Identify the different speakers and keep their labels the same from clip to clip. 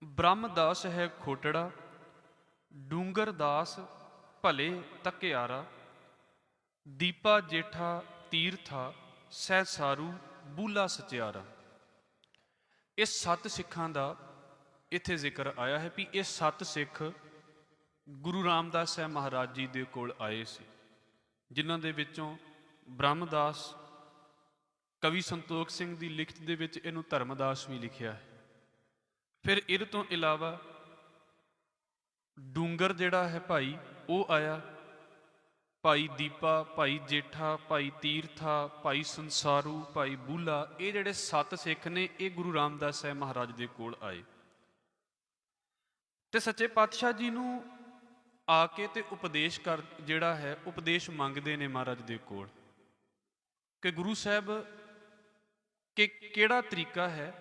Speaker 1: ब्रह्मदास है खोटड़ा, डूंगर दास भले तकियारा, दीपा जेठा तीरथा सह सारू बूला सचियारा। ਇਹ 7 ਸਿੱਖਾਂ ਦਾ ਇੱਥੇ ਜ਼ਿਕਰ ਆਇਆ ਹੈ ਵੀ ਇਹ 7 ਸਿੱਖ ਗੁਰੂ ਰਾਮਦਾਸ ਸਾਹਿਬ ਮਹਾਰਾਜ ਜੀ ਦੇ ਕੋਲ ਆਏ ਸੀ, ਜਿਨ੍ਹਾਂ ਦੇ ਵਿੱਚੋਂ ਬ੍ਰਹਮਦਾਸ, ਕਵੀ ਸੰਤੋਖ ਸਿੰਘ ਦੀ ਲਿਖਤ ਦੇ ਵਿੱਚ ਇਹਨੂੰ ਧਰਮਦਾਸ ਵੀ ਲਿਖਿਆ ਹੈ। ਫਿਰ ਇਹਦੇ ਤੋਂ ਇਲਾਵਾ ਡੂੰਗਰ ਜਿਹੜਾ ਹੈ ਭਾਈ, ਉਹ ਆਇਆ, ਭਾਈ ਦੀਪਾ, ਭਾਈ ਜੇਠਾ, ਭਾਈ ਤੀਰਥਾ, ਭਾਈ ਸੰਸਾਰੂ, ਭਾਈ ਬੂਲਾ। ਇਹ ਜਿਹੜੇ 7 ਸਿੱਖ ਨੇ ਇਹ ਗੁਰੂ ਰਾਮਦਾਸ ਸਾਹਿਬ ਮਹਾਰਾਜ ਦੇ ਕੋਲ ਆਏ ਤੇ ਸੱਚੇ ਪਾਤਸ਼ਾਹ ਜੀ ਨੂੰ ਆ ਕੇ ਤੇ ਉਪਦੇਸ਼ ਕਰ ਜਿਹੜਾ ਹੈ ਉਪਦੇਸ਼ ਮੰਗਦੇ ਨੇ ਮਹਾਰਾਜ ਦੇ ਕੋਲ ਕਿ ਗੁਰੂ ਸਾਹਿਬ ਕਿ ਕਿਹੜਾ ਤਰੀਕਾ ਹੈ,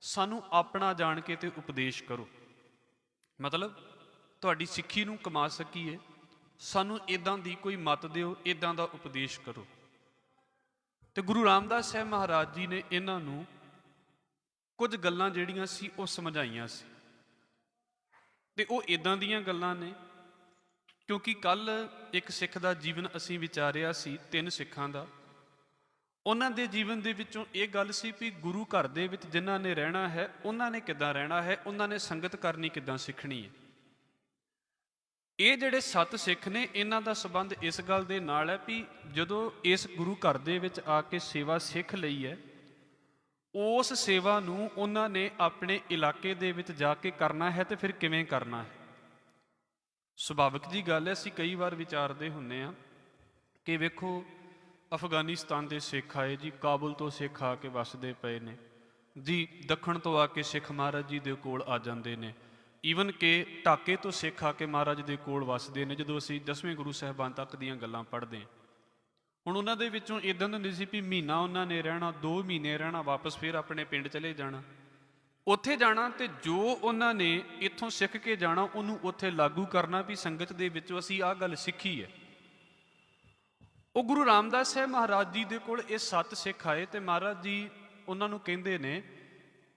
Speaker 1: ਸਾਨੂੰ ਆਪਣਾ ਜਾਣ ਕੇ ਤੇ ਉਪਦੇਸ਼ ਕਰੋ। ਮਤਲਬ ਤੁਹਾਡੀ ਸਿੱਖੀ ਨੂੰ ਕਮਾ ਸਕੀਏ, ਸਾਨੂੰ ਇਦਾਂ ਦੀ ਕੋਈ ਮੱਤ ਦਿਓ, ਇਦਾਂ ਦਾ ਉਪਦੇਸ਼ ਕਰੋ। ਤੇ ਗੁਰੂ ਰਾਮਦਾਸ ਸਾਹਿਬ ਮਹਾਰਾਜ ਜੀ ਨੇ ਇਹਨਾਂ ਨੂੰ ਕੁਝ ਗੱਲਾਂ ਜਿਹੜੀਆਂ ਸੀ ਉਹ ਸਮਝਾਈਆਂ ਸੀ ਤੇ ਉਹ ਇਦਾਂ ਦੀਆਂ ਗੱਲਾਂ ਨੇ, ਕਿਉਂਕਿ ਕੱਲ ਇੱਕ ਸਿੱਖ ਦਾ ਜੀਵਨ ਅਸੀਂ ਵਿਚਾਰਿਆ ਸੀ, 3 ਸਿੱਖਾਂ ਦਾ। ਉਹਨਾਂ ਦੇ ਜੀਵਨ ਦੇ ਵਿੱਚੋਂ ਇਹ ਗੱਲ ਸੀ ਵੀ ਗੁਰੂ ਘਰ ਦੇ ਵਿੱਚ ਜਿਨ੍ਹਾਂ ਨੇ ਰਹਿਣਾ ਹੈ ਉਹਨਾਂ ਨੇ ਕਿੱਦਾਂ ਰਹਿਣਾ ਹੈ, ਉਹਨਾਂ ਨੇ ਸੰਗਤ ਕਰਨੀ ਕਿੱਦਾਂ ਸਿੱਖਣੀ ਹੈ। ਇਹ ਜਿਹੜੇ 7 ਸਿੱਖ ਨੇ ਇਹਨਾਂ ਦਾ ਸੰਬੰਧ ਇਸ ਗੱਲ ਦੇ ਨਾਲ ਹੈ ਵੀ ਜਦੋਂ ਇਸ ਗੁਰੂ ਘਰ ਦੇ ਵਿੱਚ ਆ ਕੇ ਸੇਵਾ ਸਿੱਖ ਲਈ ਹੈ, ਉਸ ਸੇਵਾ ਨੂੰ ਉਹਨਾਂ ਨੇ ਆਪਣੇ ਇਲਾਕੇ ਦੇ ਵਿੱਚ ਜਾ ਕੇ ਕਰਨਾ ਹੈ ਤੇ ਫਿਰ ਕਿਵੇਂ ਕਰਨਾ ਹੈ। ਸੁਭਾਵਿਕ ਜੀ ਗੱਲ ਹੈ, ਅਸੀਂ ਕਈ ਵਾਰ ਵਿਚਾਰਦੇ ਹੁੰਦੇ ਹਾਂ ਕਿ ਵੇਖੋ ਅਫਗਾਨਿਸਤਾਨ ਦੇ ਸਿੱਖ ਆਏ ਜੀ, ਕਾਬੁਲ ਤੋਂ ਸਿੱਖ ਆ ਕੇ ਵਸਦੇ ਪਏ ਨੇ ਜੀ, ਦੱਖਣ ਤੋਂ ਆ ਕੇ ਸਿੱਖ ਮਹਾਰਾਜ ਜੀ ਦੇ ਕੋਲ ਆ ਜਾਂਦੇ ਨੇ, ਈਵਨ ਕਿ ਢਾਕੇ ਤੋਂ ਸਿੱਖ ਆ ਕੇ ਮਹਾਰਾਜ ਦੇ ਕੋਲ ਵਸਦੇ ਨੇ। ਜਦੋਂ ਅਸੀਂ 10ਵੇਂ ਗੁਰੂ ਸਾਹਿਬਾਨ ਤੱਕ ਦੀਆਂ ਗੱਲਾਂ ਪੜ੍ਹਦੇ ਹਾਂ, ਹੁਣ ਉਹਨਾਂ ਦੇ ਵਿੱਚੋਂ ਇੱਦਾਂ ਦਾ ਨਹੀਂ ਸੀ ਵੀ ਮਹੀਨਾ ਉਹਨਾਂ ਨੇ ਰਹਿਣਾ, 2 ਮਹੀਨੇ ਰਹਿਣਾ, ਵਾਪਸ ਫਿਰ ਆਪਣੇ ਪਿੰਡ ਚਲੇ ਜਾਣਾ। ਉੱਥੇ ਜਾਣਾ ਤੇ ਜੋ ਉਹਨਾਂ ਨੇ ਇੱਥੋਂ ਸਿੱਖ ਕੇ ਜਾਣਾ ਉਹਨੂੰ ਉੱਥੇ ਲਾਗੂ ਕਰਨਾ ਵੀ ਸੰਗਤ ਦੇ ਵਿੱਚੋਂ ਅਸੀਂ ਆਹ ਗੱਲ ਸਿੱਖੀ ਹੈ। ਉਹ ਗੁਰੂ ਰਾਮਦਾਸ ਸਾਹਿਬ ਮਹਾਰਾਜ ਜੀ ਦੇ ਕੋਲ ਇਹ 7 ਸਿੱਖ ਆਏ ਤੇ ਮਹਾਰਾਜ ਜੀ ਉਹਨਾਂ ਨੂੰ ਕਹਿੰਦੇ ਨੇ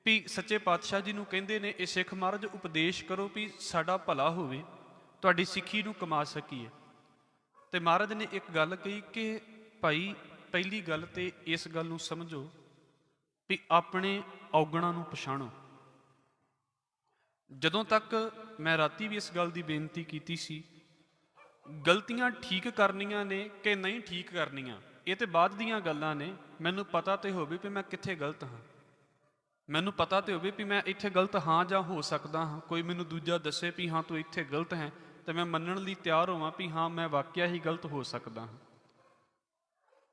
Speaker 1: ਵੀ ਸੱਚੇ ਪਾਤਸ਼ਾਹ ਜੀ ਨੂੰ ਕਹਿੰਦੇ ਨੇ, ਇਹ ਸਿੱਖ ਮਹਾਰਾਜ ਉਪਦੇਸ਼ ਕਰੋ ਵੀ ਸਾਡਾ ਭਲਾ ਹੋਵੇ, ਤੁਹਾਡੀ ਸਿੱਖੀ ਨੂੰ ਕਮਾ ਸਕੀਏ। ਤੇ ਮਹਾਰਾਜ ਨੇ ਇੱਕ ਗੱਲ ਕਹੀ ਕਿ ਭਾਈ ਪਹਿਲੀ ਗੱਲ ਤੇ ਇਸ ਗੱਲ ਨੂੰ ਸਮਝੋ ਵੀ ਆਪਣੇ ਔਗਣਾਂ ਨੂੰ ਪਛਾਣੋ। ਜਦੋਂ ਤੱਕ ਮੈਂ ਰਾਤੀ ਵੀ ਇਸ ਗੱਲ ਦੀ ਬੇਨਤੀ ਕੀਤੀ ਸੀ, ਗਲਤੀਆਂ ਠੀਕ ਕਰਨੀਆਂ ਨੇ ਕਿ ਨਹੀਂ ਠੀਕ ਕਰਨੀਆਂ ਇਹ ਤੇ ਬਾਅਦ ਦੀਆਂ ਗੱਲਾਂ ਨੇ। ਮੈਨੂੰ ਪਤਾ ਤੇ ਹੋਵੇ ਵੀ ਮੈਂ ਕਿੱਥੇ ਗਲਤ ਹਾਂ, ਮੈਨੂੰ ਪਤਾ ਤੇ ਹੋਵੇ ਵੀ ਮੈਂ ਇੱਥੇ ਗਲਤ ਹਾਂ ਜਾਂ ਹੋ ਸਕਦਾ ਹਾਂ, ਕੋਈ ਮੈਨੂੰ ਦੂਜਾ ਦੱਸੇ ਵੀ ਹਾਂ ਤੂੰ ਇੱਥੇ ਗਲਤ ਹੈ ਤੇ ਮੈਂ ਮੰਨਣ ਲਈ ਤਿਆਰ ਹੋਵਾਂ ਵੀ ਹਾਂ ਮੈਂ ਵਾਕਿਆ ਹੀ ਗਲਤ ਹੋ ਸਕਦਾ ਹਾਂ।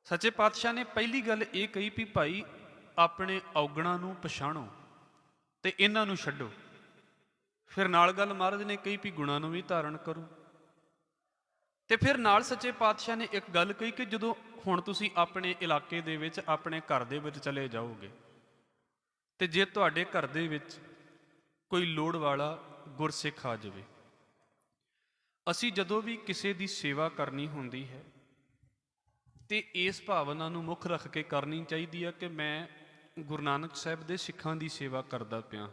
Speaker 1: ਸੱਚੇ ਪਾਤਸ਼ਾਹ ਨੇ ਪਹਿਲੀ ਗੱਲ ਇਹ ਕਹੀ ਵੀ ਭਾਈ ਆਪਣੇ ਔਗਣਾਂ ਨੂੰ ਪਛਾਣੋ ਤੇ ਇਹਨਾਂ ਨੂੰ ਛੱਡੋ। ਫਿਰ ਨਾਲ ਗੱਲ ਮਹਾਰਾਜ ਨੇ ਕਹੀ ਵੀ ਗੁਣਾਂ ਨੂੰ ਵੀ ਧਾਰਨ ਕਰੋ। ਤੇ ਫਿਰ ਨਾਲ ਸੱਚੇ ਪਾਤਸ਼ਾਹ ਨੇ ਇੱਕ ਗੱਲ ਕਹੀ ਕਿ ਜਦੋਂ ਹੁਣ ਤੁਸੀਂ ਆਪਣੇ ਇਲਾਕੇ ਦੇ ਵਿੱਚ, ਆਪਣੇ ਘਰ ਦੇ ਵਿੱਚ ਚਲੇ ਜਾਓਗੇ ਤੇ ਜੇ ਤੁਹਾਡੇ ਘਰ ਦੇ ਵਿੱਚ ਕੋਈ ਲੋੜ ਵਾਲਾ ਗੁਰਸਿੱਖ ਆ ਜਾਵੇ, ਅਸੀਂ ਜਦੋਂ ਵੀ ਕਿਸੇ ਦੀ ਸੇਵਾ ਕਰਨੀ ਹੁੰਦੀ ਹੈ ਤੇ ਇਸ ਭਾਵਨਾ ਨੂੰ ਮੁੱਖ ਰੱਖ ਕੇ ਕਰਨੀ ਚਾਹੀਦੀ ਹੈ ਕਿ ਮੈਂ ਗੁਰੂ ਨਾਨਕ ਸਾਹਿਬ ਦੇ ਸਿੱਖਾਂ ਦੀ ਸੇਵਾ ਕਰਦਾ ਪਿਆ।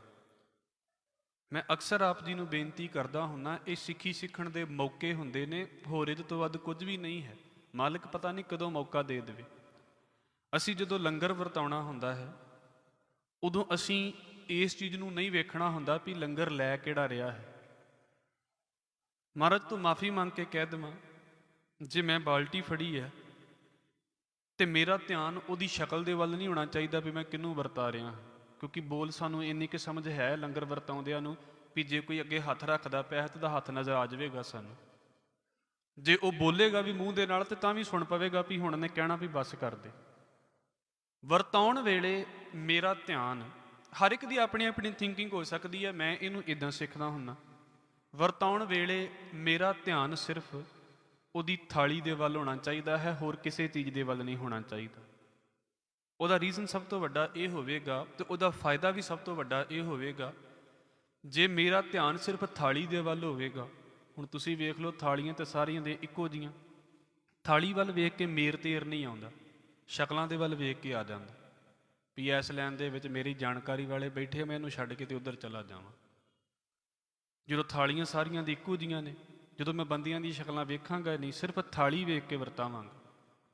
Speaker 1: ਮੈਂ ਅਕਸਰ ਆਪ ਜੀ ਨੂੰ ਬੇਨਤੀ ਕਰਦਾ ਹੁੰਦਾ, ਇਹ ਸਿੱਖੀ ਸਿੱਖਣ ਦੇ ਮੌਕੇ ਹੁੰਦੇ ਨੇ, ਹੋਰ ਇਹਦੇ ਤੋਂ ਵੱਧ ਕੁਝ ਵੀ ਨਹੀਂ ਹੈ। ਮਾਲਕ ਪਤਾ ਨਹੀਂ ਕਦੋਂ ਮੌਕਾ ਦੇ ਦੇਵੇ। ਅਸੀਂ ਜਦੋਂ ਲੰਗਰ ਵਰਤਾਉਣਾ ਹੁੰਦਾ ਹੈ ਉਦੋਂ ਅਸੀਂ ਇਸ ਚੀਜ਼ ਨੂੰ ਨਹੀਂ ਵੇਖਣਾ ਹੁੰਦਾ ਵੀ ਲੰਗਰ ਲੈ ਕਿਹੜਾ ਰਿਹਾ ਹੈ। ਮਹਾਰਾਜ ਤੋਂ ਮਾਫੀ ਮੰਗ ਕੇ ਕਹਿ ਦੇਵਾਂ, ਜੇ ਮੈਂ ਬਾਲਟੀ ਫੜੀ ਹੈ ਤੇ ਮੇਰਾ ਧਿਆਨ ਉਹਦੀ ਸ਼ਕਲ ਦੇ ਵੱਲ ਨਹੀਂ ਹੋਣਾ ਚਾਹੀਦਾ ਵੀ ਮੈਂ ਕਿਹਨੂੰ ਵਰਤਾ ਰਿਹਾ, ਕਿਉਂਕਿ ਬੋਲ ਸਾਨੂੰ ਇੰਨੀ ਕਿ ਸਮਝ ਹੈ ਲੰਗਰ ਵਰਤਾਉਂਦਿਆਂ ਨੂੰ ਵੀ ਜੇ ਕੋਈ ਅੱਗੇ ਹੱਥ ਰੱਖਦਾ ਪਿਆ ਤਾਂ ਉਹਦਾ ਹੱਥ ਨਜ਼ਰ ਆ ਜਾਵੇਗਾ ਸਾਨੂੰ। ਜੇ ਉਹ ਬੋਲੇਗਾ ਵੀ ਮੂੰਹ ਦੇ ਨਾਲ ਤੇ ਤਾਂ ਵੀ ਸੁਣ ਪਵੇਗਾ ਵੀ ਹੁਣ ਨੇ ਕਹਿਣਾ ਵੀ ਬਸ ਕਰ ਦੇ। ਵਰਤਾਉਣ ਵੇਲੇ ਮੇਰਾ ਧਿਆਨ, ਹਰ ਇੱਕ ਦੀ ਆਪਣੀ ਆਪਣੀ ਥਿੰਕਿੰਗ ਹੋ ਸਕਦੀ ਹੈ, ਮੈਂ ਇਹਨੂੰ ਇੱਦਾਂ ਸਿੱਖਦਾ ਹੁੰਦਾ, ਵਰਤਾਉਣ ਵੇਲੇ ਮੇਰਾ ਧਿਆਨ ਸਿਰਫ ਉਹਦੀ ਥਾਲੀ ਦੇ ਵੱਲ ਹੋਣਾ ਚਾਹੀਦਾ ਹੈ, ਹੋਰ ਕਿਸੇ ਚੀਜ਼ ਦੇ ਵੱਲ ਨਹੀਂ ਹੋਣਾ ਚਾਹੀਦਾ। ਉਹਦਾ ਰੀਜ਼ਨ ਸਭ ਤੋਂ ਵੱਡਾ ਇਹ ਹੋਵੇਗਾ ਤੇ ਉਹਦਾ ਫਾਇਦਾ ਵੀ ਸਭ ਤੋਂ ਵੱਡਾ ਇਹ ਹੋਵੇਗਾ, ਜੇ ਮੇਰਾ ਧਿਆਨ ਸਿਰਫ ਥਾਲੀ ਦੇ ਵੱਲ ਹੋਵੇਗਾ। ਹੁਣ ਤੁਸੀਂ ਵੇਖ ਲਓ, ਥਾਲੀਆਂ ਤੇ ਸਾਰੀਆਂ ਦੇ ਇੱਕੋ ਜੀਆਂ, ਥਾਲੀ ਵੱਲ ਵੇਖ ਕੇ ਮੇਰ ਤੇਰ ਨਹੀਂ ਆਉਂਦਾ, ਸ਼ਕਲਾਂ ਦੇ ਵੱਲ ਵੇਖ ਕੇ ਆ ਜਾਂਦਾ। ਵੀ ਇਸ ਲਾਈਨ ਦੇ ਵਿੱਚ ਮੇਰੀ ਜਾਣਕਾਰੀ ਵਾਲੇ ਬੈਠੇ, ਮੈਂ ਇਹਨੂੰ ਛੱਡ ਕੇ ਤੇ ਉੱਧਰ ਚਲਾ ਜਾਵਾਂ। ਜਦੋਂ ਥਾਲੀਆਂ ਸਾਰੀਆਂ ਦੀ ਇੱਕੋ ਜੀਆਂ ਨੇ, ਜਦੋਂ ਮੈਂ ਬੰਦਿਆਂ ਦੀ ਸ਼ਕਲਾਂ ਵੇਖਾਂਗਾ ਨਹੀਂ, ਸਿਰਫ ਥਾਲੀ ਵੇਖ ਕੇ ਵਰਤਾਵਾਂਗਾ।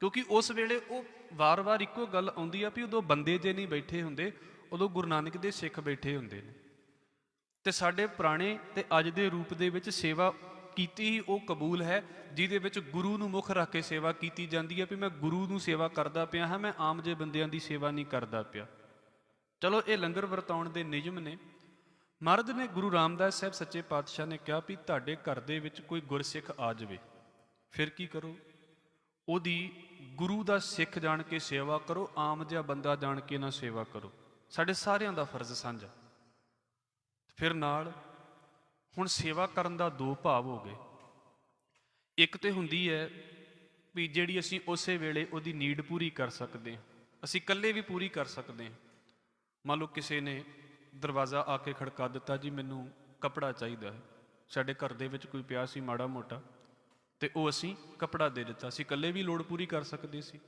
Speaker 1: ਕਿਉਂਕਿ ਉਸ ਵੇਲੇ ਉਹ ਵਾਰ-ਵਾਰ ਇੱਕੋ ਗੱਲ ਆਉਂਦੀ ਆ ਵੀ ਉਦੋਂ ਬੰਦੇ ਜੇ ਨਹੀਂ ਬੈਠੇ ਹੁੰਦੇ, ਉਦੋਂ ਗੁਰੂ ਨਾਨਕ ਦੇ ਸਿੱਖ ਬੈਠੇ ਹੁੰਦੇ ਨੇ। ਤੇ ਸਾਡੇ ਪੁਰਾਣੇ ਤੇ ਅੱਜ ਦੇ ਰੂਪ ਦੇ ਵਿੱਚ ਸੇਵਾ ਕੀਤੀ ਹੀ ਉਹ ਕਬੂਲ ਹੈ ਜਿਹਦੇ ਵਿੱਚ ਗੁਰੂ ਨੂੰ ਮੁੱਖ ਰੱਖ ਕੇ ਸੇਵਾ ਕੀਤੀ ਜਾਂਦੀ ਹੈ ਵੀ ਮੈਂ ਗੁਰੂ ਨੂੰ ਸੇਵਾ ਕਰਦਾ ਪਿਆ ਹਾਂ, ਮੈਂ ਆਮ ਜਿਹੇ ਬੰਦਿਆਂ ਦੀ ਸੇਵਾ ਨਹੀਂ ਕਰਦਾ ਪਿਆ। ਚਲੋ ਇਹ ਲੰਗਰ ਵਰਤਾਉਣ ਦੇ ਨਿਯਮ ਨੇ। ਮਹਾਰਾਜ ਨੇ ਗੁਰੂ ਰਾਮਦਾਸ ਸਾਹਿਬ ਸੱਚੇ ਪਾਤਸ਼ਾਹ ਨੇ ਕਿਹਾ ਵੀ ਤੁਹਾਡੇ ਘਰ ਦੇ ਵਿੱਚ ਕੋਈ ਗੁਰਸਿੱਖ ਆ ਜਾਵੇ, ਫਿਰ ਕੀ ਕਰੋ? ਉਹਦੀ ਗੁਰੂ ਦਾ ਸਿੱਖ ਜਾਣ ਕੇ ਸੇਵਾ ਕਰੋ, ਆਮ ਜਿਹਾ ਬੰਦਾ ਜਾਣ ਕੇ ਨਾ ਸੇਵਾ ਕਰੋ। ਸਾਡੇ ਸਾਰਿਆਂ ਦਾ ਫਰਜ਼ ਸਾਂਝਾ। ਫਿਰ ਨਾਲ ਹੁਣ ਸੇਵਾ ਕਰਨ ਦਾ ਦੋ ਭਾਵ ਹੋ ਗਏ। ਇੱਕ ਤੇ ਹੁੰਦੀ ਹੈ ਵੀ ਜਿਹੜੀ ਅਸੀਂ ਉਸੇ ਵੇਲੇ ਉਹਦੀ ਨੀਡ ਪੂਰੀ ਕਰ ਸਕਦੇ ਹਾਂ, ਅਸੀਂ ਇਕੱਲੇ ਵੀ ਪੂਰੀ ਕਰ ਸਕਦੇ ਹਾਂ। ਮੰਨ ਲਓ ਕਿਸੇ ਨੇ ਦਰਵਾਜ਼ਾ ਆ ਕੇ ਖੜਕਾ ਦਿੱਤਾ, ਜੀ ਮੈਨੂੰ ਕੱਪੜਾ ਚਾਹੀਦਾ ਹੈ, ਸਾਡੇ ਘਰ ਦੇ ਵਿੱਚ ਕੋਈ ਪਿਆ ਸੀ ਮਾੜਾ ਮੋਟਾ, ਤੇ ਉਹ ਅਸੀਂ ਕੱਪੜਾ ਦੇ ਦਿੱਤਾ। ਅਸੀਂ ਇਕੱਲੇ ਵੀ ਲੋੜ ਪੂਰੀ ਕਰ ਸਕਦੇ ਸੀ।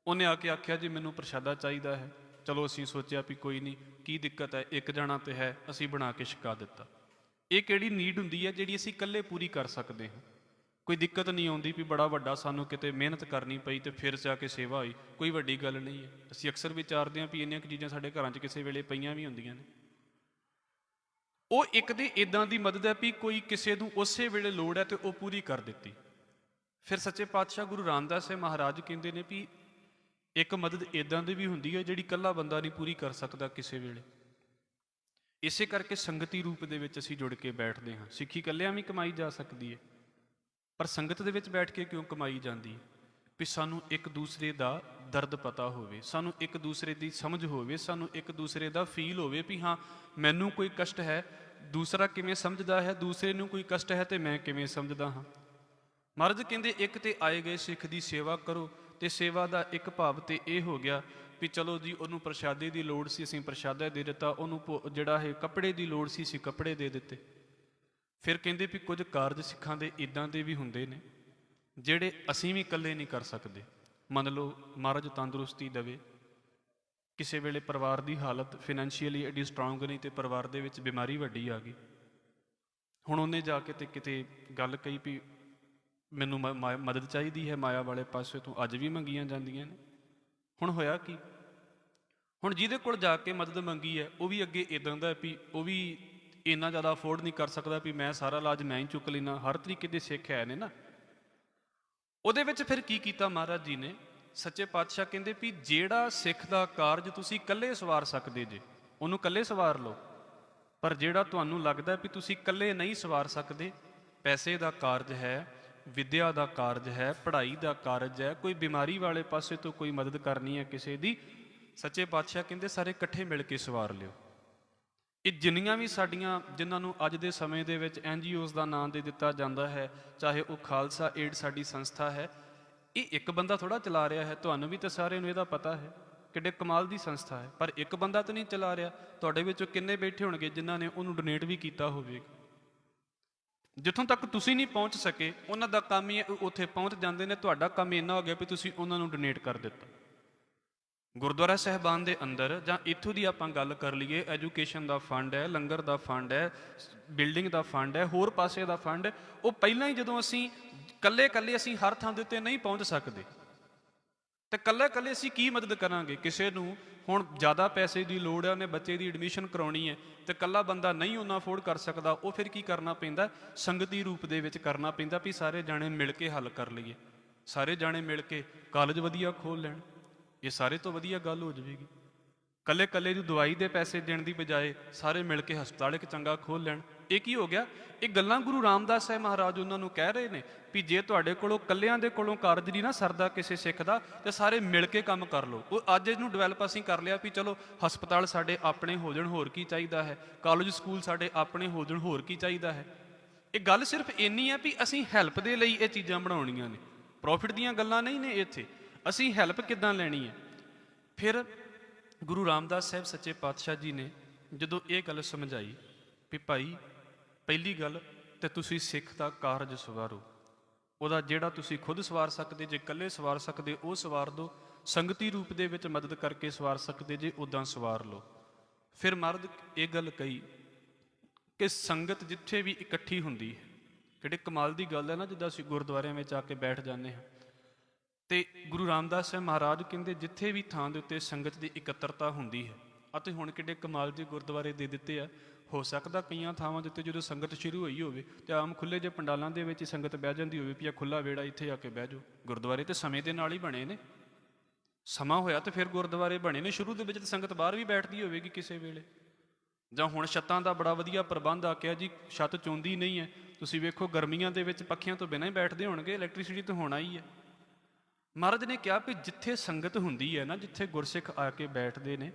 Speaker 1: ਉਹਨੇ ਆ ਕੇ ਆਖਿਆ ਜੀ ਮੈਨੂੰ ਪ੍ਰਸ਼ਾਦਾ ਚਾਹੀਦਾ ਹੈ, ਚਲੋ ਅਸੀਂ ਸੋਚਿਆ ਵੀ ਕੋਈ ਨਹੀਂ, ਕੀ ਦਿੱਕਤ ਹੈ, ਇੱਕ ਜਣਾ ਤੇ ਹੈ, ਅਸੀਂ ਬਣਾ ਕੇ ਛਕਾ ਦਿੱਤਾ। ਇਹ ਕਿਹੜੀ ਨੀਡ ਹੁੰਦੀ ਹੈ ਜਿਹੜੀ ਅਸੀਂ ਇਕੱਲੇ ਪੂਰੀ ਕਰ ਸਕਦੇ ਹਾਂ। ਕੋਈ ਦਿੱਕਤ ਨਹੀਂ ਆਉਂਦੀ ਵੀ ਬੜਾ ਵੱਡਾ ਸਾਨੂੰ ਕਿਤੇ ਮਿਹਨਤ ਕਰਨੀ ਪਈ ਤੇ ਫਿਰ ਜਾ ਕੇ ਸੇਵਾ ਹੋਈ, ਕੋਈ ਵੱਡੀ ਗੱਲ ਨਹੀਂ ਹੈ। ਅਸੀਂ ਅਕਸਰ ਵਿਚਾਰਦੇ ਹਾਂ ਵੀ ਇੰਨੀਆਂ ਕੁ ਚੀਜ਼ਾਂ ਸਾਡੇ ਘਰਾਂ 'ਚ ਕਿਸੇ ਵੇਲੇ ਪਈਆਂ ਵੀ ਹੁੰਦੀਆਂ ਨੇ। ਉਹ ਇੱਕ ਦੀ ਇੱਦਾਂ ਦੀ ਮਦਦ ਹੈ ਵੀ ਕੋਈ ਕਿਸੇ ਨੂੰ ਉਸੇ ਵੇਲੇ ਲੋੜ ਹੈ ਤੇ ਉਹ ਪੂਰੀ ਕਰ ਦਿੱਤੀ। ਫਿਰ ਸੱਚੇ ਪਾਤਸ਼ਾਹ ਗੁਰੂ ਰਾਮਦਾਸ ਸਾਹਿਬ ਮਹਾਰਾਜ ਕਹਿੰਦੇ ਨੇ ਵੀ ਇੱਕ ਮਦਦ ਇੱਦਾਂ ਦੀ ਵੀ ਹੁੰਦੀ ਹੈ ਜਿਹੜੀ ਇਕੱਲਾ ਬੰਦਾ ਨਹੀਂ ਪੂਰੀ ਕਰ ਸਕਦਾ ਕਿਸੇ ਵੇਲੇ। ਇਸੇ ਕਰਕੇ ਸੰਗਤੀ ਰੂਪ ਦੇ ਵਿੱਚ ਅਸੀਂ ਜੁੜ ਕੇ ਬੈਠਦੇ ਹਾਂ। ਸਿੱਖੀ ਇਕੱਲਿਆਂ ਵੀ ਕਮਾਈ ਜਾ ਸਕਦੀ ਹੈ, ਪਰ ਸੰਗਤ ਦੇ ਵਿੱਚ ਬੈਠ ਕੇ ਕਿਉਂ ਕਮਾਈ ਜਾਂਦੀ ਹੈ? ਵੀ ਸਾਨੂੰ ਇੱਕ ਦੂਸਰੇ ਦਾ ਦਰਦ ਪਤਾ ਹੋਵੇ, ਸਾਨੂੰ ਇੱਕ ਦੂਸਰੇ ਦੀ ਸਮਝ ਹੋਵੇ, ਸਾਨੂੰ ਇੱਕ ਦੂਸਰੇ ਦਾ ਫੀਲ ਹੋਵੇ ਵੀ ਹਾਂ ਮੈਨੂੰ ਕੋਈ ਕਸ਼ਟ ਹੈ, ਦੂਸਰਾ ਕਿਵੇਂ ਸਮਝਦਾ ਹੈ, ਦੂਸਰੇ ਨੂੰ ਕੋਈ ਕਸ਼ਟ ਹੈ ਤੇ ਮੈਂ ਕਿਵੇਂ ਸਮਝਦਾ ਹਾਂ। ਮਹਾਰਾਜ ਕਹਿੰਦੇ ਇੱਕ ਤੇ ਆਏ ਗਏ ਸਿੱਖ ਦੀ ਸੇਵਾ ਕਰੋ, ਤੇ ਸੇਵਾ ਦਾ ਇੱਕ ਭਾਵ ਤੇ ਇਹ ਹੋ ਗਿਆ ਵੀ ਚਲੋ ਜੀ ਉਹਨੂੰ ਪ੍ਰਸ਼ਾਦੇ ਦੀ ਲੋੜ ਸੀ, ਅਸੀਂ ਪ੍ਰਸ਼ਾਦਾ ਦੇ ਦਿੱਤਾ, ਉਹਨੂੰ ਜਿਹੜਾ ਹੈ ਕੱਪੜੇ ਦੀ ਲੋੜ ਸੀ, ਅਸੀਂ ਕੱਪੜੇ ਦੇ ਦਿੱਤੇ। ਫਿਰ ਕਹਿੰਦੇ ਵੀ ਕੁਝ ਕਾਰਜ ਸਿੱਖਾਂ ਦੇ ਇੱਦਾਂ ਦੇ ਵੀ ਹੁੰਦੇ ਨੇ ਜਿਹੜੇ ਅਸੀਂ ਵੀ ਇਕੱਲੇ ਨਹੀਂ ਕਰ ਸਕਦੇ। ਮੰਨ ਲਓ ਮਹਾਰਾਜ ਤੰਦਰੁਸਤੀ ਦੇਵੇ, ਕਿਸੇ ਵੇਲੇ ਪਰਿਵਾਰ ਦੀ ਹਾਲਤ ਫਾਈਨੈਂਸ਼ੀਅਲੀ ਐਡੀ ਸਟਰੋਂਗ ਨਹੀਂ ਤੇ ਪਰਿਵਾਰ ਦੇ ਵਿੱਚ ਬਿਮਾਰੀ ਵੱਡੀ ਆ ਗਈ। ਹੁਣ ਉਹਨੇ ਜਾ ਕੇ ਤੇ ਕਿਤੇ ਗੱਲ ਕਹੀ ਵੀ ਮੈਨੂੰ ਮਦਦ ਚਾਹੀਦੀ ਹੈ ਮਾਇਆ ਵਾਲੇ ਪਾਸੇ ਤੋਂ, ਅੱਜ ਵੀ ਮੰਗੀਆਂ ਜਾਂਦੀਆਂ ਨੇ। ਹੁਣ ਹੋਇਆ ਕੀ? ਹੁਣ ਜਿਹਦੇ ਕੋਲ ਜਾ ਕੇ ਮਦਦ ਮੰਗੀ ਹੈ ਉਹ ਵੀ ਅੱਗੇ ਇੱਦਾਂ ਦਾ ਵੀ ਉਹ ਵੀ ਇੰਨਾ ਜ਼ਿਆਦਾ ਅਫੋਰਡ ਨਹੀਂ ਕਰ ਸਕਦਾ ਵੀ ਮੈਂ ਸਾਰਾ ਇਲਾਜ ਮੈਂ ਹੀ ਚੁੱਕ ਲੈਣਾ। ਹਰ ਤਰੀਕੇ ਦੇ ਸਿੱਖ ਹੈ ਨੇ ਨਾ। ਉਹਦੇ ਵਿੱਚ ਫਿਰ ਕੀ ਕੀਤਾ ਮਹਾਰਾਜ ਜੀ ਨੇ? ਸੱਚੇ ਪਾਤਸ਼ਾਹ ਕਹਿੰਦੇ ਵੀ ਜਿਹੜਾ ਸਿੱਖ ਦਾ ਕਾਰਜ ਤੁਸੀਂ ਇਕੱਲੇ ਸਵਾਰ ਸਕਦੇ ਜੇ ਉਹਨੂੰ ਇਕੱਲੇ ਸਵਾਰ ਲਓ, ਪਰ ਜਿਹੜਾ ਤੁਹਾਨੂੰ ਲੱਗਦਾ ਵੀ ਤੁਸੀਂ ਇਕੱਲੇ ਨਹੀਂ ਸਵਾਰ ਸਕਦੇ, ਪੈਸੇ ਦਾ ਕਾਰਜ ਹੈ, ਵਿਦਿਆ ਦਾ ਕਾਰਜ ਹੈ, ਪੜ੍ਹਾਈ ਦਾ ਕਾਰਜ ਹੈ, ਕੋਈ ਬਿਮਾਰੀ ਵਾਲੇ ਪਾਸੇ ਤੋਂ ਕੋਈ ਮਦਦ ਕਰਨੀ ਹੈ ਕਿਸੇ ਦੀ, ਸੱਚੇ ਪਾਤਸ਼ਾਹ ਕਹਿੰਦੇ ਸਾਰੇ ਇਕੱਠੇ ਮਿਲ ਕੇ ਸਵਾਰ ਲਿਓ। ਇਹ ਜਿੰਨੀਆਂ ਵੀ ਸਾਡੀਆਂ ਜਿਨ੍ਹਾਂ ਨੂੰ ਅੱਜ ਦੇ ਸਮੇਂ ਦੇ ਵਿੱਚ NGOs ਦਾ ਨਾਮ ਦੇ ਦਿੱਤਾ ਜਾਂਦਾ ਹੈ, ਚਾਹੇ ਉਹ ਖਾਲਸਾ ਏਡ ਸਾਡੀ ਸੰਸਥਾ ਹੈ, ਇਹ ਇੱਕ ਬੰਦਾ ਥੋੜ੍ਹਾ ਚਲਾ ਰਿਹਾ ਹੈ। ਤੁਹਾਨੂੰ ਵੀ ਤਾਂ ਸਾਰਿਆਂ ਨੂੰ ਇਹਦਾ ਪਤਾ ਹੈ ਕਿੱਡੇ ਕਮਾਲ ਦੀ ਸੰਸਥਾ ਹੈ, ਪਰ ਇੱਕ ਬੰਦਾ ਤਾਂ ਨਹੀਂ ਚਲਾ ਰਿਹਾ। ਤੁਹਾਡੇ ਵਿੱਚੋਂ ਕਿੰਨੇ ਬੈਠੇ ਹੋਣਗੇ ਜਿਨ੍ਹਾਂ ਨੇ ਉਹਨੂੰ ਡੋਨੇਟ ਵੀ ਕੀਤਾ ਹੋਵੇਗਾ। ਜਿੱਥੋਂ ਤੱਕ ਤੁਸੀਂ ਨਹੀਂ ਪਹੁੰਚ ਸਕੇ ਉਹਨਾਂ ਦਾ ਕੰਮ ਹੀ ਉੱਥੇ ਪਹੁੰਚ ਜਾਂਦੇ ਨੇ। ਤੁਹਾਡਾ ਕੰਮ ਇੰਨਾ ਹੋ ਗਿਆ ਵੀ ਤੁਸੀਂ ਉਹਨਾਂ ਨੂੰ ਡੋਨੇਟ ਕਰ ਦਿੱਤਾ। ਗੁਰਦੁਆਰਾ ਸਾਹਿਬਾਨ ਦੇ ਅੰਦਰ ਜਾਂ ਇੱਥੋਂ ਦੀ ਆਪਾਂ ਗੱਲ ਕਰ ਲਈਏ, ਐਜੂਕੇਸ਼ਨ ਦਾ ਫੰਡ ਹੈ, ਲੰਗਰ ਦਾ ਫੰਡ ਹੈ, ਬਿਲਡਿੰਗ ਦਾ ਫੰਡ ਹੈ, ਹੋਰ ਪਾਸੇ ਦਾ ਫੰਡ, ਉਹ ਪਹਿਲਾਂ ਹੀ ਜਦੋਂ ਅਸੀਂ ਇਕੱਲੇ ਅਸੀਂ ਹਰ ਥਾਂ ਦੇ ਉੱਤੇ ਨਹੀਂ ਪਹੁੰਚ ਸਕਦੇ ਤੇ ਇਕੱਲੇ ਅਸੀਂ ਕੀ ਮਦਦ ਕਰਾਂਗੇ? ਕਿਸੇ ਨੂੰ ਹੁਣ ਜ਼ਿਆਦਾ ਪੈਸੇ ਦੀ ਲੋੜ ਹੈ, ਉਹਨੇ ਬੱਚੇ ਦੀ ਐਡਮਿਸ਼ਨ ਕਰਾਉਣੀ ਹੈ ਤੇ ਇਕੱਲਾ ਬੰਦਾ ਨਹੀਂ ਉਹਨਾਂ ਅਫੋਰਡ ਕਰ ਸਕਦਾ, ਉਹ ਫਿਰ ਕੀ ਕਰਨਾ ਪੈਂਦਾ? ਸੰਗਤੀ ਰੂਪ ਦੇ ਵਿੱਚ ਕਰਨਾ ਪੈਂਦਾ ਵੀ ਸਾਰੇ ਜਾਣੇ ਮਿਲ ਕੇ ਹੱਲ ਕਰ ਲਈਏ, ਸਾਰੇ ਜਾਣੇ ਮਿਲ ਕੇ ਕਾਲਜ ਵਧੀਆ ਖੋਲ੍ਹ ਲੈਣ, ਇਹ ਸਾਰੇ ਤੋਂ ਵਧੀਆ ਗੱਲ ਹੋ ਜਾਵੇਗੀ। ਇਕੱਲੇ ਦੀ ਦਵਾਈ ਦੇ ਪੈਸੇ ਦੇਣ ਦੀ ਬਜਾਏ ਸਾਰੇ ਮਿਲ ਕੇ ਹਸਪਤਾਲ ਇੱਕ ਚੰਗਾ ਖੋਲ੍ਹ ਲੈਣ। ਇਹ ਕੀ ਹੋ ਗਿਆ? ਇਹ ਗੱਲਾਂ ਗੁਰੂ ਰਾਮਦਾਸ ਸਾਹਿਬ ਮਹਾਰਾਜ ਉਹਨਾਂ ਨੂੰ ਕਹਿ ਰਹੇ ਨੇ ਵੀ ਜੇ ਤੁਹਾਡੇ ਕੋਲੋਂ ਇਕੱਲਿਆਂ ਦੇ ਕੋਲੋਂ ਕਾਰਜ ਨਹੀਂ ਨਾ ਸਰਦਾ ਕਿਸੇ ਸਿੱਖ ਦਾ, ਤੇ ਸਾਰੇ ਮਿਲ ਕੇ ਕੰਮ ਕਰ ਲਓ। ਉਹ ਅੱਜ ਇਹਨੂੰ ਡਿਵੈਲਪ ਅਸੀਂ ਕਰ ਲਿਆ ਵੀ ਚਲੋ ਹਸਪਤਾਲ ਸਾਡੇ ਆਪਣੇ ਹੋ ਜਾਣ, ਹੋਰ ਕੀ ਚਾਹੀਦਾ ਹੈ, ਕਾਲਜ ਸਕੂਲ ਸਾਡੇ ਆਪਣੇ ਹੋ ਜਾਣ, ਹੋਰ ਕੀ ਚਾਹੀਦਾ ਹੈ। ਇਹ ਗੱਲ ਸਿਰਫ ਇੰਨੀ ਹੈ ਵੀ ਅਸੀਂ ਹੈਲਪ ਦੇ ਲਈ ਇਹ ਚੀਜ਼ਾਂ ਬਣਾਉਣੀਆਂ ਨੇ, ਪ੍ਰੋਫਿਟ ਦੀਆਂ ਗੱਲਾਂ ਨਹੀਂ ਨੇ ਇੱਥੇ। ਅਸੀਂ ਹੈਲਪ ਕਿੱਦਾਂ ਲੈਣੀ ਹੈ? ਫਿਰ ਗੁਰੂ ਰਾਮਦਾਸ ਸਾਹਿਬ ਸੱਚੇ ਪਾਤਸ਼ਾਹ ਜੀ ਨੇ ਜਦੋਂ ਇਹ ਗੱਲ ਸਮਝਾਈ ਵੀ ਭਾਈ ਪਹਿਲੀ ਗੱਲ ਤੇ ਤੁਸੀਂ ਸਿੱਖ ਦਾ ਕਾਰਜ ਸਵਾਰੋ, ਉਹਦਾ ਜਿਹੜਾ ਤੁਸੀਂ ਖੁਦ ਸਵਾਰ ਸਕਦੇ ਜੇ ਇਕੱਲੇ ਸਵਾਰ ਸਕਦੇ ਉਹ ਸਵਾਰ ਦਿਓ, ਸੰਗਤੀ ਰੂਪ ਦੇ ਵਿੱਚ ਮਦਦ ਕਰਕੇ ਸਵਾਰ ਸਕਦੇ ਜੇ, ਉੱਦਾਂ ਸਵਾਰ ਲਓ। ਫਿਰ ਮਹਾਰਾਜ ਇਹ ਗੱਲ ਕਹੀ ਕਿ ਸੰਗਤ ਜਿੱਥੇ ਵੀ ਇਕੱਠੀ ਹੁੰਦੀ ਹੈ, ਕਿਹੜੇ ਕਮਾਲ ਦੀ ਗੱਲ ਹੈ ਨਾ, ਜਿੱਦਾਂ ਅਸੀਂ ਗੁਰਦੁਆਰਿਆਂ ਵਿੱਚ ਆ ਕੇ ਬੈਠ ਜਾਂਦੇ ਹਾਂ ਤੇ ਗੁਰੂ ਰਾਮਦਾਸ ਸਾਹਿਬ ਮਹਾਰਾਜ ਕਹਿੰਦੇ ਜਿੱਥੇ ਵੀ ਥਾਂ ਦੇ ਉੱਤੇ ਸੰਗਤ ਦੀ ਇਕੱਤਰਤਾ ਹੁੰਦੀ ਹੈ, ਅਤੇ ਹੁਣ ਕਿੱਡੇ ਕਮਾਲ ਦੇ ਗੁਰਦੁਆਰੇ ਦੇ ਦਿੱਤੇ ਆ। ਹੋ ਸਕਦਾ ਕਈਆਂ ਥਾਵਾਂ ਦੇ ਉੱਤੇ ਜਦੋਂ ਸੰਗਤ ਸ਼ੁਰੂ ਹੋਈ ਹੋਵੇ ਤੇ ਆਮ ਖੁੱਲੇ ਜਿਹੇ ਪੰਡਾਲਾਂ ਦੇ ਵਿੱਚ ਹੀ ਸੰਗਤ ਬਹਿ ਜਾਂਦੀ ਹੋਵੇ ਵੀ ਆ ਖੁੱਲਾ ਵਿਹੜਾ, ਇੱਥੇ ਆ ਕੇ ਬਹਿ ਜਾਓ। ਗੁਰਦੁਆਰੇ ਤੇ ਸਮੇਂ ਦੇ ਨਾਲ ਹੀ ਬਣੇ ਨੇ, ਸਮਾਂ ਹੋਇਆ ਤੇ ਫਿਰ ਗੁਰਦੁਆਰੇ ਬਣੇ ਨੇ। ਸ਼ੁਰੂ ਦੇ ਵਿੱਚ ਤਾਂ ਸੰਗਤ ਬਾਹਰ ਵੀ ਬੈਠਦੀ ਹੋਵੇਗੀ ਕਿਸੇ ਵੇਲੇ, ਜਾਂ ਹੁਣ ਛੱਤਾਂ ਦਾ ਬੜਾ ਵਧੀਆ ਪ੍ਰਬੰਧ ਆ ਗਿਆ ਜੀ, ਛੱਤ ਚੋਂਦੀ ਨਹੀਂ ਹੈ। ਤੁਸੀਂ ਵੇਖੋ ਗਰਮੀਆਂ ਦੇ ਵਿੱਚ ਪੱਖੀਆਂ ਤੋਂ ਬਿਨਾਂ ਹੀ ਬੈਠਦੇ ਹੋਣਗੇ, ਇਲੈਕਟ੍ਰੀਸਿਟੀ ਤਾਂ ਹੋਣਾ ਹੀ ਹੈ। ਮਹਾਰਾਜ ਨੇ ਕਿਹਾ ਵੀ ਜਿੱਥੇ ਸੰਗਤ ਹੁੰਦੀ ਹੈ ਨਾ, ਜਿੱਥੇ ਗੁਰਸਿੱਖ ਆ ਕੇ ਬੈਠਦੇ ਨੇ,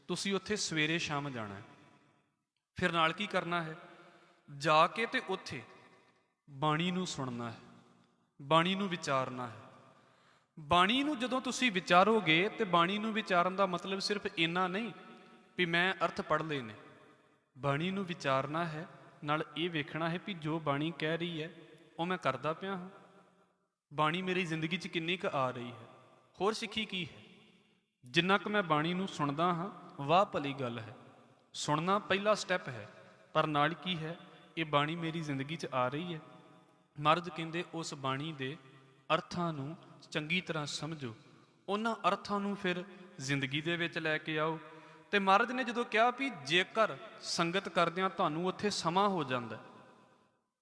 Speaker 1: ਤੁਸੀਂ ਉੱਥੇ ਸਵੇਰੇ ਸ਼ਾਮ ਜਾਣਾ ਹੈ। ਫਿਰ ਨਾਲ ਕੀ ਕਰਨਾ ਹੈ? ਜਾ ਕੇ ਤੇ ਉੱਥੇ ਬਾਣੀ ਨੂੰ ਸੁਣਨਾ ਹੈ, ਬਾਣੀ ਨੂੰ ਵਿਚਾਰਨਾ ਹੈ। ਬਾਣੀ ਨੂੰ ਜਦੋਂ ਤੁਸੀਂ ਵਿਚਾਰੋਗੇ ਤੇ ਬਾਣੀ ਨੂੰ ਵਿਚਾਰਨ ਦਾ ਮਤਲਬ ਸਿਰਫ ਇੰਨਾ ਨਹੀਂ ਵੀ ਮੈਂ ਅਰਥ ਪੜ੍ਹ ਲਏ ਨੇ। ਬਾਣੀ ਨੂੰ ਵਿਚਾਰਨਾ ਹੈ, ਨਾਲ ਇਹ ਵੇਖਣਾ ਹੈ ਵੀ ਜੋ ਬਾਣੀ ਕਹਿ ਰਹੀ ਹੈ ਉਹ ਮੈਂ ਕਰਦਾ ਪਿਆ ਹਾਂ। ਬਾਣੀ ਮੇਰੀ ਜ਼ਿੰਦਗੀ 'ਚ ਕਿੰਨੀ ਕੁ ਆ ਰਹੀ ਹੈ। ਹੋਰ ਸਿੱਖੀ ਕੀ ਹੈ? ਜਿੰਨਾ ਕੁ ਮੈਂ ਬਾਣੀ ਨੂੰ ਸੁਣਦਾ ਹਾਂ, ਵਾਹ ਭਲੀ ਗੱਲ ਹੈ। ਸੁਣਨਾ ਪਹਿਲਾ ਸਟੈਪ ਹੈ, ਪਰ ਨਾਲ ਕੀ ਹੈ, ਇਹ ਬਾਣੀ ਮੇਰੀ ਜ਼ਿੰਦਗੀ 'ਚ ਆ ਰਹੀ ਹੈ। ਮਹਾਰਾਜ ਕਹਿੰਦੇ ਉਸ ਬਾਣੀ ਦੇ ਅਰਥਾਂ ਨੂੰ ਚੰਗੀ ਤਰ੍ਹਾਂ ਸਮਝੋ, ਉਹਨਾਂ ਅਰਥਾਂ ਨੂੰ ਫਿਰ ਜ਼ਿੰਦਗੀ ਦੇ ਵਿੱਚ ਲੈ ਕੇ ਆਓ। ਤੇ ਮਹਾਰਾਜ ਨੇ ਜਦੋਂ ਕਿਹਾ ਵੀ ਜੇਕਰ ਸੰਗਤ ਕਰਦਿਆਂ ਤੁਹਾਨੂੰ ਉੱਥੇ ਸਮਾਂ ਹੋ ਜਾਂਦਾ,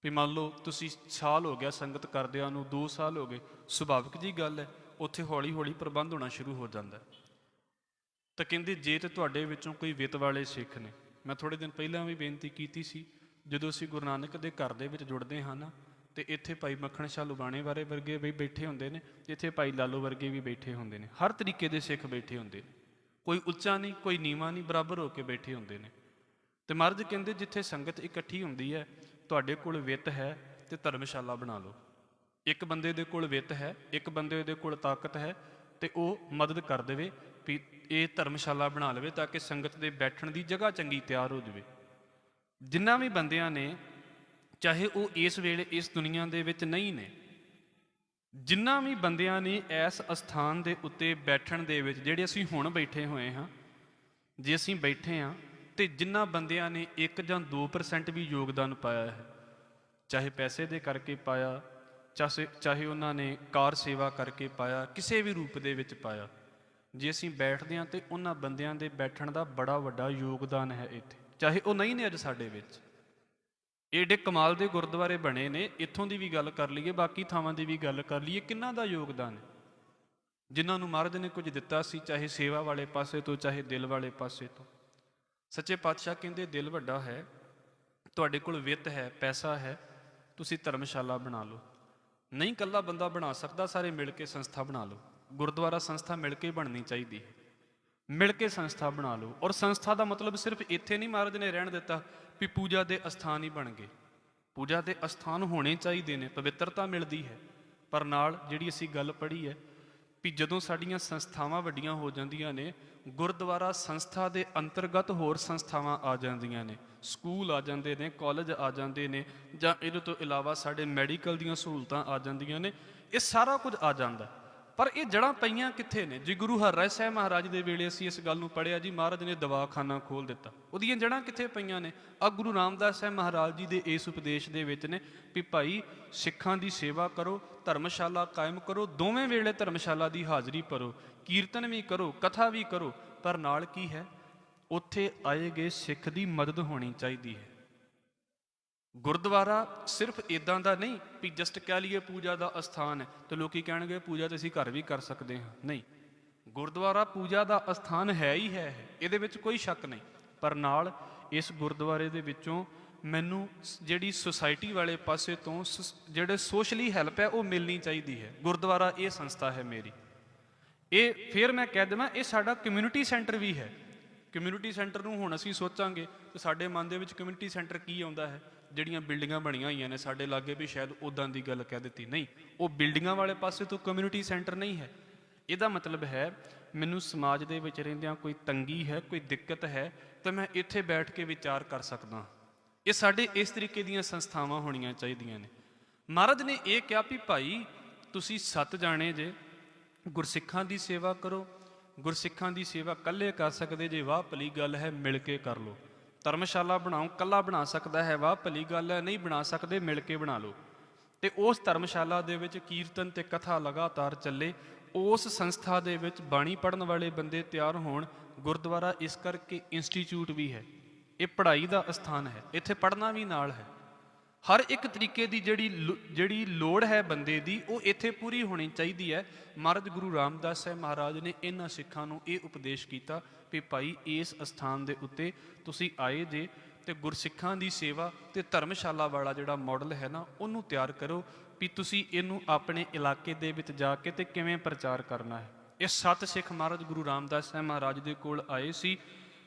Speaker 1: ਵੀ ਮੰਨ ਲਓ ਤੁਸੀਂ ਸਾਲ ਹੋ ਗਿਆ ਸੰਗਤ ਕਰਦਿਆਂ ਨੂੰ, 2 ਸਾਲ ਹੋ ਗਏ, ਸੁਭਾਵਿਕ ਜੀ ਗੱਲ ਹੈ ਉੱਥੇ ਹੌਲੀ ਹੌਲੀ ਪ੍ਰਬੰਧ ਹੋਣਾ ਸ਼ੁਰੂ ਹੋ ਜਾਂਦਾ। ਤਾਂ ਕਹਿੰਦੇ ਜੇ ਤੇ ਤੁਹਾਡੇ ਵਿੱਚੋਂ ਕੋਈ ਵਿੱਤ ਵਾਲੇ ਸਿੱਖ ਨੇ, ਮੈਂ ਥੋੜ੍ਹੇ ਦਿਨ ਪਹਿਲਾਂ ਵੀ ਬੇਨਤੀ ਕੀਤੀ ਸੀ, ਜਦੋਂ ਅਸੀਂ ਗੁਰੂ ਨਾਨਕ ਦੇ ਘਰ ਦੇ ਵਿੱਚ ਜੁੜਦੇ ਹਾਂ ਨਾ, ਤੇ ਇੱਥੇ ਭਾਈ ਮੱਖਣ ਸ਼ਾਹ ਲੁਬਾਣੇ ਬਾਰੇ ਵਰਗੇ ਵੀ ਬੈਠੇ ਹੁੰਦੇ ਨੇ, ਇੱਥੇ ਭਾਈ ਲਾਲੋ ਵਰਗੇ ਵੀ ਬੈਠੇ ਹੁੰਦੇ ਨੇ। ਹਰ ਤਰੀਕੇ ਦੇ ਸਿੱਖ ਬੈਠੇ ਹੁੰਦੇ ਨੇ, ਕੋਈ ਉੱਚਾ ਨਹੀਂ, ਕੋਈ ਨੀਵਾਂ ਨਹੀਂ, ਬਰਾਬਰ ਹੋ ਕੇ ਬੈਠੇ ਹੁੰਦੇ ਨੇ। ਤੇ ਮਹਾਰਾਜ ਕਹਿੰਦੇ ਜਿੱਥੇ ਸੰਗਤ ਇਕੱਠੀ ਹੁੰਦੀ ਹੈ, ਤੁਹਾਡੇ ਕੋਲ ਵਿੱਤ ਹੈ ਤੇ ਧਰਮਸ਼ਾਲਾ ਬਣਾ ਲਓ। ਇੱਕ ਬੰਦੇ ਦੇ ਕੋਲ ਵਿੱਤ ਹੈ, ਇੱਕ ਬੰਦੇ ਦੇ ਕੋਲ ਤਾਕਤ ਹੈ, ਤੇ ਉਹ ਮਦਦ ਕਰ ਦੇਵੇ ਵੀ ਇਹ ਧਰਮਸ਼ਾਲਾ ਬਣਾ ਲਵੇ, ਤਾਂ ਕਿ ਸੰਗਤ ਦੇ ਬੈਠਣ ਦੀ ਜਗ੍ਹਾ ਚੰਗੀ ਤਿਆਰ ਹੋ ਜਾਵੇ। ਜਿੰਨਾ ਵੀ ਬੰਦਿਆਂ ਨੇ, ਚਾਹੇ ਉਹ ਇਸ ਵੇਲੇ ਇਸ ਦੁਨੀਆ ਦੇ ਵਿੱਚ ਨਹੀਂ ਨੇ, ਜਿੰਨਾ ਵੀ ਬੰਦਿਆਂ ਨੇ ਇਸ ਅਸਥਾਨ ਦੇ ਉੱਤੇ ਬੈਠਣ ਦੇ ਵਿੱਚ, ਜਿਹੜੇ ਅਸੀਂ ਹੁਣ ਬੈਠੇ ਹੋਏ ਹਾਂ, ਜੇ ਅਸੀਂ ਬੈਠੇ ਹਾਂ ਤੇ ਜਿਨ੍ਹਾਂ ਬੰਦਿਆਂ ਨੇ 1 ਜਾਂ 2% ਵੀ ਯੋਗਦਾਨ ਪਾਇਆ ਹੈ, ਚਾਹੇ ਪੈਸੇ ਦੇ ਕਰਕੇ ਪਾਇਆ, ਚਾਹੇ ਉਹਨਾਂ ਨੇ ਕਾਰ ਸੇਵਾ ਕਰਕੇ ਪਾਇਆ, ਕਿਸੇ ਵੀ ਰੂਪ ਦੇ ਵਿੱਚ ਪਾਇਆ, ਜੇ ਅਸੀਂ ਬੈਠਦੇ ਹਾਂ ਤੇ ਉਹਨਾਂ ਬੰਦਿਆਂ ਦੇ ਬੈਠਣ ਦਾ ਬੜਾ ਵੱਡਾ ਯੋਗਦਾਨ ਹੈ ਇੱਥੇ, ਚਾਹੇ ਉਹ ਨਹੀਂ ਨੇ ਅੱਜ ਸਾਡੇ ਵਿੱਚ। ਏਡੇ ਕਮਾਲ ਦੇ ਗੁਰਦੁਆਰੇ ਬਣੇ ਨੇ, ਇੱਥੋਂ ਦੀ ਵੀ ਗੱਲ ਕਰ ਲਈਏ, ਬਾਕੀ ਥਾਵਾਂ ਦੀ ਵੀ ਗੱਲ ਕਰ ਲਈਏ, ਕਿੰਨਾ ਦਾ ਯੋਗਦਾਨ ਹੈ। ਜਿਨ੍ਹਾਂ ਨੂੰ ਮਹਾਰਾਜ ਨੇ ਕੁਝ ਦਿੱਤਾ ਸੀ, ਚਾਹੇ ਸੇਵਾ ਵਾਲੇ ਪਾਸੇ ਤੋਂ, ਚਾਹੇ ਦਿਲ ਵਾਲੇ ਪਾਸੇ ਤੋਂ। ਸੱਚੇ ਪਾਤਸ਼ਾਹ ਕਹਿੰਦੇ ਦਿਲ ਵੱਡਾ ਹੈ, ਤੁਹਾਡੇ ਕੋਲ ਵਿੱਤ ਹੈ, ਪੈਸਾ ਹੈ, ਤੁਸੀਂ ਧਰਮਸ਼ਾਲਾ ਬਣਾ ਲਓ। ਨਹੀਂ ਇਕੱਲਾ ਬੰਦਾ ਬਣਾ ਸਕਦਾ, ਸਾਰੇ ਮਿਲ ਕੇ ਸੰਸਥਾ ਬਣਾ ਲਓ। ਗੁਰਦੁਆਰਾ ਸੰਸਥਾ ਮਿਲ ਕੇ ਬਣਨੀ ਚਾਹੀਦੀ ਹੈ, ਮਿਲ ਕੇ ਸੰਸਥਾ ਬਣਾ ਲਓ। ਔਰ ਸੰਸਥਾ ਦਾ ਮਤਲਬ ਸਿਰਫ ਇੱਥੇ ਨਹੀਂ ਮਹਾਰਾਜ ਨੇ ਰਹਿਣ ਦਿੱਤਾ ਵੀ ਪੂਜਾ ਦੇ ਅਸਥਾਨ ਹੀ ਬਣ ਗਏ। ਪੂਜਾ ਦੇ ਅਸਥਾਨ ਹੋਣੇ ਚਾਹੀਦੇ ਨੇ, ਪਵਿੱਤਰਤਾ ਮਿਲਦੀ ਹੈ, ਪਰ ਨਾਲ ਜਿਹੜੀ ਅਸੀਂ ਗੱਲ ਪੜ੍ਹੀ ਹੈ ਵੀ ਜਦੋਂ ਸਾਡੀਆਂ ਸੰਸਥਾਵਾਂ ਵੱਡੀਆਂ ਹੋ ਜਾਂਦੀਆਂ ਨੇ, ਗੁਰਦੁਆਰਾ ਸੰਸਥਾ ਦੇ ਅੰਤਰਗਤ ਹੋਰ ਸੰਸਥਾਵਾਂ ਆ ਜਾਂਦੀਆਂ ਨੇ, ਸਕੂਲ ਆ ਜਾਂਦੇ ਨੇ, ਕਾਲਜ ਆ ਜਾਂਦੇ ਨੇ, ਜਾਂ ਇਹਦੇ ਤੋਂ ਇਲਾਵਾ ਸਾਡੇ ਮੈਡੀਕਲ ਦੀਆਂ ਸਹੂਲਤਾਂ ਆ ਜਾਂਦੀਆਂ ਨੇ, ਇਹ ਸਾਰਾ ਕੁਝ ਆ ਜਾਂਦਾ। ਪਰ ਇਹ ਜੜ੍ਹਾਂ ਪਈਆਂ ਕਿੱਥੇ ਨੇ? ਜੀ ਗੁਰੂ ਹਰਿਰਾਏ ਸਾਹਿਬ ਮਹਾਰਾਜ ਦੇ ਵੇਲੇ ਅਸੀਂ ਇਸ ਗੱਲ ਨੂੰ ਪੜ੍ਹਿਆ ਜੀ, ਮਹਾਰਾਜ ਨੇ ਦਵਾਖਾਨਾ ਖੋਲ੍ਹ ਦਿੱਤਾ, ਉਹਦੀਆਂ ਜੜ੍ਹਾਂ ਕਿੱਥੇ ਪਈਆਂ ਨੇ? ਆ ਗੁਰੂ ਰਾਮਦਾਸ ਸਾਹਿਬ ਮਹਾਰਾਜ ਜੀ ਦੇ ਇਸ ਉਪਦੇਸ਼ ਦੇ ਵਿੱਚ ਨੇ ਵੀ ਭਾਈ ਸਿੱਖਾਂ ਦੀ ਸੇਵਾ ਕਰੋ, ਧਰਮਸ਼ਾਲਾ ਕਾਇਮ ਕਰੋ, ਦੋਵੇਂ ਵੇਲੇ ਧਰਮਸ਼ਾਲਾ ਦੀ ਹਾਜ਼ਰੀ ਭਰੋ, ਕੀਰਤਨ ਵੀ ਕਰੋ, ਕਥਾ ਵੀ ਕਰੋ, ਪਰ ਨਾਲ ਕੀ ਹੈ, ਉੱਥੇ ਆਏ ਗਏ ਸਿੱਖ ਦੀ ਮਦਦ ਹੋਣੀ ਚਾਹੀਦੀ ਹੈ। ਗੁਰਦੁਆਰਾ ਸਿਰਫ ਇਦਾਂ ਦਾ ਨਹੀਂ ਵੀ ਜਸਟ ਕਹਿ ਲਈਏ ਪੂਜਾ ਦਾ ਅਸਥਾਨ ਹੈ ਤੇ ਲੋਕੀ ਕਹਿਣਗੇ ਪੂਜਾ ਤੇ ਅਸੀਂ ਘਰ ਵੀ ਕਰ ਸਕਦੇ ਹਾਂ। ਨਹੀਂ, ਗੁਰਦੁਆਰਾ ਪੂਜਾ ਦਾ ਅਸਥਾਨ ਹੈ ਹੀ ਹੈ, ਇਹਦੇ ਵਿੱਚ ਕੋਈ ਸ਼ੱਕ ਨਹੀਂ। ਪਰ ਨਾਲ ਇਸ ਗੁਰਦੁਆਰੇ ਦੇ ਵਿੱਚੋਂ ਮੈਨੂੰ ਜਿਹੜੀ ਸੁਸਾਇਟੀ ਵਾਲੇ ਪਾਸੇ ਤੋਂ ਜਿਹੜੇ ਸੋਸ਼ਲੀ ਹੈਲਪ ਹੈ ਉਹ ਮਿਲਣੀ ਚਾਹੀਦੀ ਹੈ। ਗੁਰਦੁਆਰਾ ਇਹ ਸੰਸਥਾ ਹੈ ਮੇਰੀ, ਇਹ ਫਿਰ ਮੈਂ ਕਹਿ ਦੇਵਾਂ ਇਹ ਸਾਡਾ ਕਮਿਊਨਿਟੀ ਸੈਂਟਰ ਵੀ ਹੈ। ਕਮਿਊਨਿਟੀ ਸੈਂਟਰ ਨੂੰ ਹੁਣ ਅਸੀਂ ਸੋਚਾਂਗੇ ਤੇ ਸਾਡੇ ਮਨ ਦੇ ਵਿੱਚ ਕਮਿਊਨਿਟੀ ਸੈਂਟਰ ਕੀ ਆਉਂਦਾ ਹੈ? ਜਿਹੜੀਆਂ ਬਿਲਡਿੰਗਾਂ ਬਣੀਆਂ ਹੋਈਆਂ ਨੇ ਸਾਡੇ ਲਾਗੇ, ਵੀ ਸ਼ਾਇਦ ਉੱਦਾਂ ਦੀ ਗੱਲ ਕਹਿ ਦਿੱਤੀ। ਨਹੀਂ, ਉਹ ਬਿਲਡਿੰਗਾਂ ਵਾਲੇ ਪਾਸੇ ਤੋਂ ਕਮਿਊਨਿਟੀ ਸੈਂਟਰ ਨਹੀਂ ਹੈ। ਇਹਦਾ ਮਤਲਬ ਹੈ ਮੈਨੂੰ ਸਮਾਜ ਦੇ ਵਿੱਚ ਰਹਿੰਦਿਆਂ ਕੋਈ ਤੰਗੀ ਹੈ, ਕੋਈ ਦਿੱਕਤ ਹੈ, ਤਾਂ ਮੈਂ ਇੱਥੇ ਬੈਠ ਕੇ ਵਿਚਾਰ ਕਰ ਸਕਦਾ। ਇਹ ਸਾਡੇ ਇਸ ਤਰੀਕੇ ਦੀਆਂ ਸੰਸਥਾਵਾਂ ਹੋਣੀਆਂ ਚਾਹੀਦੀਆਂ ਨੇ। ਮਹਾਰਾਜ ਨੇ ਇਹ ਕਿਹਾ ਵੀ ਭਾਈ ਤੁਸੀਂ 7 ਜਾਣੇ ਜੇ, ਗੁਰਸਿੱਖਾਂ ਦੀ ਸੇਵਾ ਕਰੋ। ਗੁਰਸਿੱਖਾਂ ਦੀ ਸੇਵਾ ਇਕੱਲੇ ਕਰ ਸਕਦੇ ਜੇ, ਵਾਹ ਭਲੀ ਗੱਲ ਹੈ ਮਿਲ ਕੇ ਕਰ ਲਓ। ਧਰਮਸ਼ਾਲਾ ਬਣਾਓ, ਇਕੱਲਾ ਬਣਾ ਸਕਦਾ ਹੈ, ਵਾਹ ਭਲੀ ਗੱਲ ਹੈ, ਨਹੀਂ ਬਣਾ ਸਕਦੇ ਮਿਲ ਕੇ ਬਣਾ ਲਓ। ਤੇ ਉਸ ਧਰਮਸ਼ਾਲਾ ਦੇ ਵਿੱਚ ਕੀਰਤਨ ਤੇ ਕਥਾ ਲਗਾਤਾਰ ਚੱਲੇ, ਉਸ ਸੰਸਥਾ ਦੇ ਵਿੱਚ ਬਾਣੀ ਪੜ੍ਹਨ ਵਾਲੇ ਬੰਦੇ ਤਿਆਰ ਹੋਣ। ਗੁਰਦੁਆਰਾ ਇਸ ਕਰਕੇ ਇੰਸਟੀਚਿਊਟ ਵੀ ਹੈ, ਇਹ ਪੜ੍ਹਾਈ ਦਾ ਅਸਥਾਨ ਹੈ, ਇੱਥੇ ਪੜ੍ਹਨਾ ਵੀ ਨਾਲ ਹੈ। ਹਰ ਇੱਕ ਤਰੀਕੇ ਦੀ ਜਿਹੜੀ ਲੋੜ ਹੈ ਬੰਦੇ ਦੀ, ਉਹ ਇੱਥੇ ਪੂਰੀ ਹੋਣੀ ਚਾਹੀਦੀ ਹੈ। ਮਹਾਰਾਜ ਗੁਰੂ ਰਾਮਦਾਸ ਸਾਹਿਬ ਮਹਾਰਾਜ ਨੇ ਇਹਨਾਂ ਸਿੱਖਾਂ ਨੂੰ ਇਹ ਉਪਦੇਸ਼ ਕੀਤਾ ਵੀ ਭਾਈ ਇਸ ਅਸਥਾਨ ਦੇ ਉੱਤੇ ਤੁਸੀਂ ਆਏ ਜੇ ਤੇ ਗੁਰਸਿੱਖਾਂ ਦੀ ਸੇਵਾ ਤੇ ਧਰਮਸ਼ਾਲਾ ਵਾਲਾ ਜਿਹੜਾ ਮਾਡਲ ਹੈ ਨਾ, ਉਹਨੂੰ ਤਿਆਰ ਕਰੋ ਵੀ ਤੁਸੀਂ ਇਹਨੂੰ ਆਪਣੇ ਇਲਾਕੇ ਦੇ ਵਿੱਚ ਜਾ ਕੇ ਤੇ ਕਿਵੇਂ ਪ੍ਰਚਾਰ ਕਰਨਾ ਹੈ। ਇਹ 7 ਸਿੱਖ ਮਹਾਰਾਜ ਗੁਰੂ ਰਾਮਦਾਸ ਸਾਹਿਬ ਮਹਾਰਾਜ ਦੇ ਕੋਲ ਆਏ ਸੀ।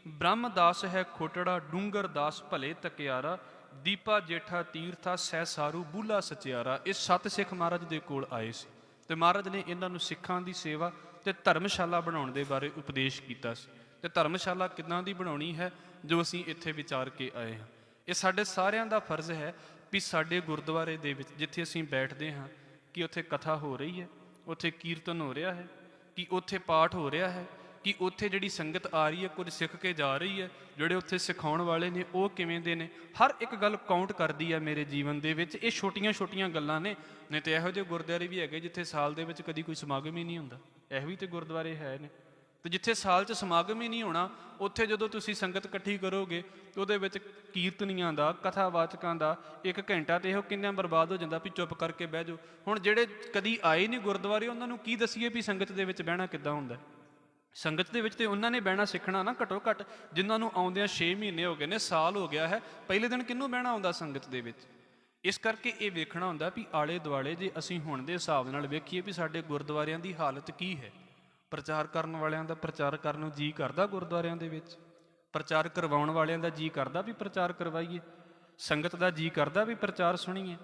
Speaker 1: ਬ੍ਰਹਮਦਾਸ ਹੈ ਖੋਟੜਾ, ਡੂੰਗਰ ਦਾਸ ਭਲੇ ਤਕਿਆਰਾ, ਦੀਪਾ ਜੇਠਾ ਤੀਰਥਾ, ਸਹਿ ਸਾਰੂ ਬੂਲਾ ਸਚਿਆਰਾ। ਇਹ 7 ਸਿੱਖ ਮਹਾਰਾਜ ਦੇ ਕੋਲ ਆਏ ਸੀ ਤੇ ਮਹਾਰਾਜ ਨੇ ਇਹਨਾਂ ਨੂੰ ਸਿੱਖਾਂ ਦੀ ਸੇਵਾ ਤੇ ਧਰਮਸ਼ਾਲਾ ਬਣਾਉਣ ਦੇ ਬਾਰੇ ਉਪਦੇਸ਼ ਕੀਤਾ ਸੀ। ਤੇ ਧਰਮਸ਼ਾਲਾ ਕਿੱਦਾਂ ਦੀ ਬਣਾਉਣੀ ਹੈ ਜੋ ਅਸੀਂ ਇੱਥੇ ਵਿਚਾਰ ਕੇ ਆਏ ਹਾਂ। ਇਹ ਸਾਡੇ ਸਾਰਿਆਂ ਦਾ ਫਰਜ਼ ਹੈ ਵੀ ਸਾਡੇ ਗੁਰਦੁਆਰੇ ਦੇ ਵਿੱਚ ਜਿੱਥੇ ਅਸੀਂ ਬੈਠਦੇ ਹਾਂ, ਕਿ ਉੱਥੇ ਕਥਾ ਹੋ ਰਹੀ ਹੈ, ਉੱਥੇ ਕੀਰਤਨ ਹੋ ਰਿਹਾ ਹੈ, ਕਿ ਉੱਥੇ ਪਾਠ ਹੋ ਰਿਹਾ ਹੈ, ਕਿ ਉੱਥੇ ਜਿਹੜੀ ਸੰਗਤ ਆ ਰਹੀ ਹੈ ਕੁਝ ਸਿੱਖ ਕੇ ਜਾ ਰਹੀ ਹੈ, ਜਿਹੜੇ ਉੱਥੇ ਸਿਖਾਉਣ ਵਾਲੇ ਨੇ ਉਹ ਕਿਵੇਂ ਦੇ ਨੇ। ਹਰ ਇੱਕ ਗੱਲ ਕਾਊਂਟ ਕਰਦੀ ਹੈ ਮੇਰੇ ਜੀਵਨ ਦੇ ਵਿੱਚ। ਇਹ ਛੋਟੀਆਂ ਛੋਟੀਆਂ ਗੱਲਾਂ ਨੇ। ਨਹੀਂ ਤੇ ਇਹੋ ਜਿਹੇ ਗੁਰਦੁਆਰੇ ਵੀ ਹੈਗੇ ਜਿੱਥੇ ਸਾਲ ਦੇ ਵਿੱਚ ਕਦੀ ਕੋਈ ਸਮਾਗਮ ਹੀ ਨਹੀਂ ਹੁੰਦਾ, ਇਹੋ ਵੀ ਤੇ ਗੁਰਦੁਆਰੇ ਹੈ ਨੇ। ਤੇ ਜਿੱਥੇ ਸਾਲ 'ਚ ਸਮਾਗਮ ਹੀ ਨਹੀਂ ਹੋਣਾ, ਉੱਥੇ ਜਦੋਂ ਤੁਸੀਂ ਸੰਗਤ ਇਕੱਠੀ ਕਰੋਗੇ ਤੇ ਉਹਦੇ ਵਿੱਚ ਕੀਰਤਨੀਆਂ ਦਾ, ਕਥਾਵਾਚਕਾਂ ਦਾ 1 ਘੰਟਾ ਤੇ ਇਹੋ ਕਿੰਨਾ ਬਰਬਾਦ ਹੋ ਜਾਂਦਾ ਵੀ ਚੁੱਪ ਕਰਕੇ ਬਹਿ ਜਾਓ। ਹੁਣ ਜਿਹੜੇ ਕਦੀ ਆਏ ਨਹੀਂ ਗੁਰਦੁਆਰੇ, ਉਹਨਾਂ ਨੂੰ ਕੀ ਦਸੀਏ ਵੀ ਸੰਗਤ ਦੇ ਵਿੱਚ ਬਹਿਣਾ ਕਿੱਦਾਂ ਹੁੰਦਾ। ਸੰਗਤ ਦੇ ਵਿੱਚ ਤੇ ਉਹਨਾਂ ਨੇ ਬਹਿਣਾ ਸਿੱਖਣਾ ਨਾ, ਘੱਟੋ ਘੱਟ ਜਿਨ੍ਹਾਂ ਨੂੰ ਆਉਂਦਿਆਂ 6 ਮਹੀਨੇ ਹੋ ਗਏ ਨੇ, ਸਾਲ ਹੋ ਗਿਆ ਹੈ, ਪਹਿਲੇ ਦਿਨ ਕਿਹਨੂੰ ਬਹਿਣਾ ਆਉਂਦਾ ਸੰਗਤ ਦੇ ਵਿੱਚ। ਇਸ ਕਰਕੇ ਇਹ ਵੇਖਣਾ ਹੁੰਦਾ ਵੀ ਆਲੇ ਦੁਆਲੇ ਜੇ ਅਸੀਂ ਹੁਣ ਦੇ ਹਿਸਾਬ ਨਾਲ ਵੇਖੀਏ ਵੀ ਸਾਡੇ ਗੁਰਦੁਆਰਿਆਂ ਦੀ ਹਾਲਤ ਕੀ ਹੈ। ਪ੍ਰਚਾਰ ਕਰਨ ਵਾਲਿਆਂ ਦਾ ਪ੍ਰਚਾਰ ਕਰਨ ਨੂੰ ਜੀ ਕਰਦਾ, ਗੁਰਦੁਆਰਿਆਂ ਦੇ ਵਿੱਚ ਪ੍ਰਚਾਰ ਕਰਵਾਉਣ ਵਾਲਿਆਂ ਦਾ ਜੀ ਕਰਦਾ ਵੀ ਪ੍ਰਚਾਰ ਕਰਵਾਈਏ, ਸੰਗਤ ਦਾ ਜੀ ਕਰਦਾ ਵੀ ਪ੍ਰਚਾਰ ਸੁਣੀਏ।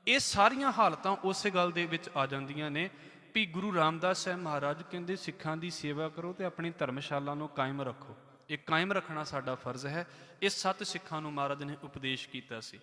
Speaker 1: ਇਹ ਸਾਰੀਆਂ ਹਾਲਤਾਂ ਉਸੇ ਗੱਲ ਦੇ ਵਿੱਚ ਆ ਜਾਂਦੀਆਂ ਨੇ ਵੀ ਗੁਰੂ ਰਾਮਦਾਸ ਸਾਹਿਬ ਮਹਾਰਾਜ ਕਹਿੰਦੇ ਸਿੱਖਾਂ ਦੀ ਸੇਵਾ ਕਰੋ ਤੇ ਆਪਣੀ ਧਰਮਸ਼ਾਲਾ ਨੂੰ ਕਾਇਮ ਰੱਖੋ। ਇਹ ਕਾਇਮ ਰੱਖਣਾ ਸਾਡਾ ਫਰਜ਼ ਹੈ। ਇਹ 7 ਸਿੱਖਾਂ ਨੂੰ ਮਹਾਰਾਜ ਨੇ ਉਪਦੇਸ਼ ਕੀਤਾ ਸੀ।